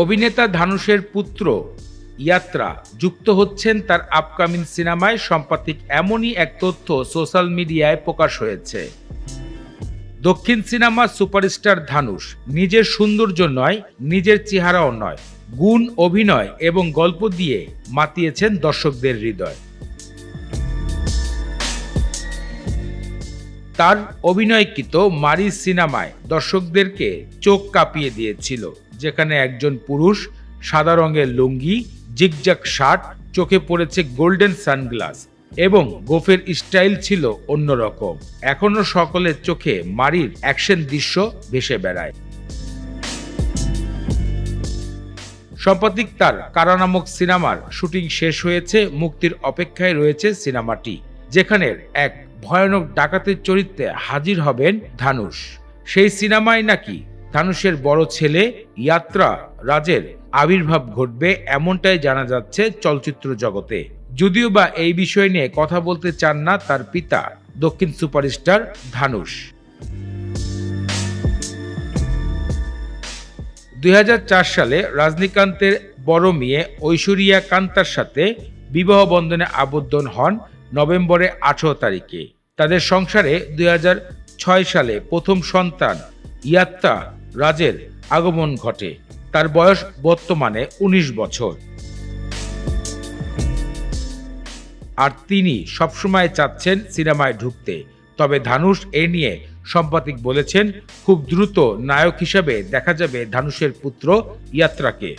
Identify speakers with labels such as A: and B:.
A: অভিনেতা ধানুশের পুত্র ইয়াত্রা যুক্ত হচ্ছেন তার আপকামিং সিনেমায়। সাম্প্রতিক এমনই এক তথ্য সোশ্যাল মিডিয়ায় প্রকাশ হয়েছে। দক্ষিণ সিনেমার সুপারস্টার ধানুষ নিজের সৌন্দর্য নয়, নিজের চেহারাও নয়, গুণ, অভিনয় এবং গল্প দিয়ে মাতিয়েছেন দর্শকদের হৃদয়। তার অভিনয়কৃত মারি সিনেমায় দর্শকদেরকে চোখ কাঁপিয়ে দিয়েছিল, যেখানে একজন পুরুষ সাদা রঙের লুঙ্গি, জিগজ্যাগ শার্ট, চোখে পড়েছে গোল্ডেন সানগ্লাস এবং গোফের স্টাইল ছিল অন্যরকম। এখনো সকলের চোখে মারির অ্যাকশন দৃশ্য ভেসে বেড়ায়। সাম্প্রতিক তার কারা নামক সিনেমার শুটিং শেষ হয়েছে, মুক্তির অপেক্ষায় রয়েছে সিনেমাটি, যেখানে এক ভয়ানক ডাকাতের চরিত্রে হাজির হবেন ধানুষ। সেই সিনেমায় নাকি ধানুষের বড় ছেলে ইয়াত্রা রাজের আবির্ভাব ঘটবে, এমনটাই জানা যাচ্ছে চলচ্চিত্র জগতে। যদিও বা এই বিষয় নিয়ে কথা বলতে চান না তার পিতা দক্ষিণ সুপারস্টার ধানুষ। 2004 সালে রজনীকান্তের বড় মেয়ে ঐশ্বরিয়া কান্তার সাথে বিবাহ বন্ধনে আবদ্ধ হন নভেম্বরের 18 তারিখে। তাদের সংসারে 2006 সালে প্রথম সন্তান ইয়াত্রা রাজের আগমন ঘটে। তার বয়স বর্তমানে 19 বছর। আর তিনি সবসময় চাচ্ছেন সিনেমায় ঢুকতে। তবে ধানুষ এ নিয়ে সাম্প্রতিক বলেছেন, খুব দ্রুত নায়ক হিসেবে দেখা যাবে ধানুষের পুত্র ইয়াত্রাকে।